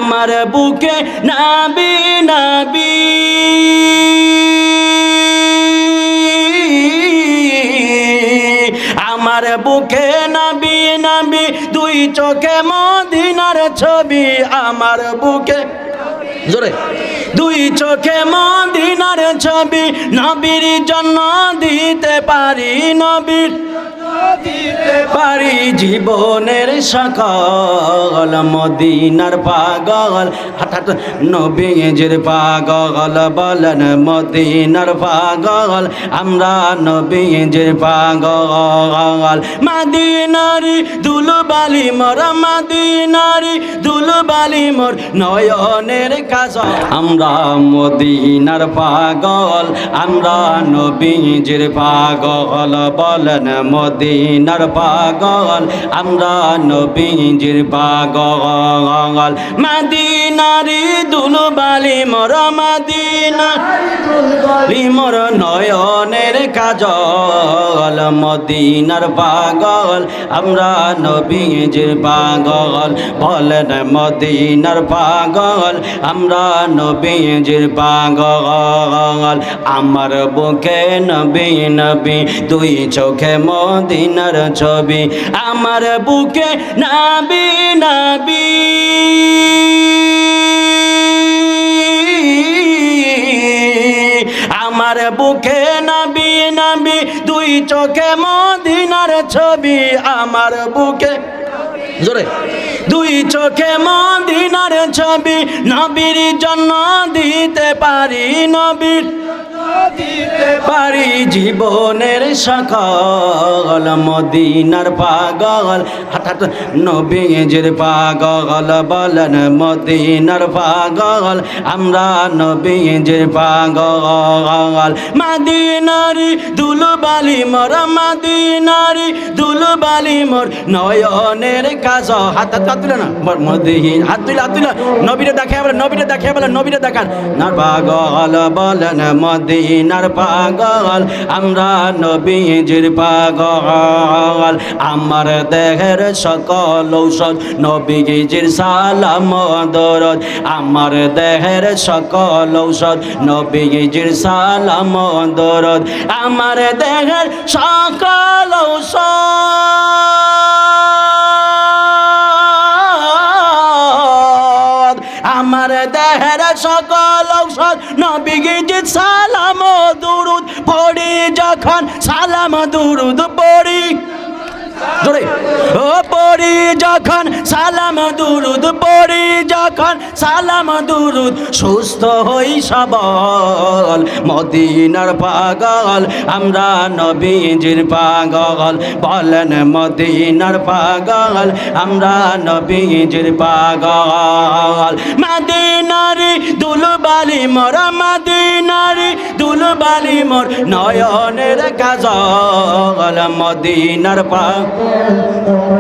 আমার বুকে নবী নবী আমার বুকে নবী নবী দুই চোখে মদিনার ছবি আমার বুকে জোরে দুই চোখে মদিনার ছবি নবীর জন্য দিতে পারি নবীর পারি জীবনের সকল মদিনার পাগল হঠাৎ নবীজির পাগল বলেন মদিনার পাগল আমরা নবীজির পাগল মদিনারি দুলবালি মোর মদিনারি দুলবালি মোর নয়নের কাজল আমরা মদিনার পাগল আমরা নবীজির পাগল বলেন মদিনার পাগল আমরা নবীজির পাগল মদিনারি দুলবালি মোর মদিনারি মোর নয়নের কাজল মদিনার পাগল আমরা নবীজির পাগল বলেন মদিনার পাগল আমরা নবীজির পাগল আমার বুকে নবী নবী দুই চোখে মদিনার ছবি আমার বুকে নবী নবী আমার বুকে নবী নবী দুই চোখে মদিনার ছবি আমার বুকে জোরে দুই চোখে মদিনার ছবি নবীর জন্য দিতে পারি নবীর পারি জীবনের সকল মদিনার পাগল হঠাৎ নবীজির পাগল বলেন মদিনার পাগল আমরা নবীজির পাগল মদিনারি দুলবালি মোর মদিনারি দুলবালি মোর নয়নের কাজ হাত তুলে না মদিন হাত তুলে নবীরে দেখে বলে নবীরে দেখান না পাগল বলেন মদিনার পাগল আমরা নবীজির পাগল আমার দেহের সকল ঔষধ নবীজির সালাম দরদ আমার দেহের সকল ঔষধ নবীজির সালাম দরদ আমার দেহের সকল ঔষধ আমার দেহের সকল ঔষধ নবীজির সালাম দুরুদ পড়ি যখন সালাম দুরুদ পড়ি জোরে ও পড়ি যখন সালাম দুরুদ পড়ি যখন সালাম দুরুদ সুস্থ হই সবল মদিনার পাগল আমরা নবীজির পাগল বলেন মদিনার পাগল আমরা নবীজির পাগল মদিনারি দুলবালি মোর মদিনারি দুলবালি মোর নয়নের কাজল মদিনার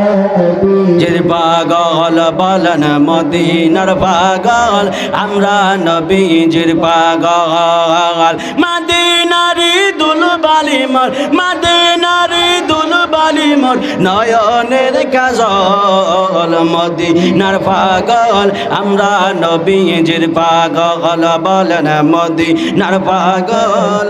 নবীজির পাগল বলেন মদিনার পাগল আমরা নবীজির পাগল মদিনারি দুলবালি মোর মদিনারি দুলবালি মোর নয়নের কাজল মদিনার পাগল আমরা নবীজির পাগল বলেন মদিনার পাগল।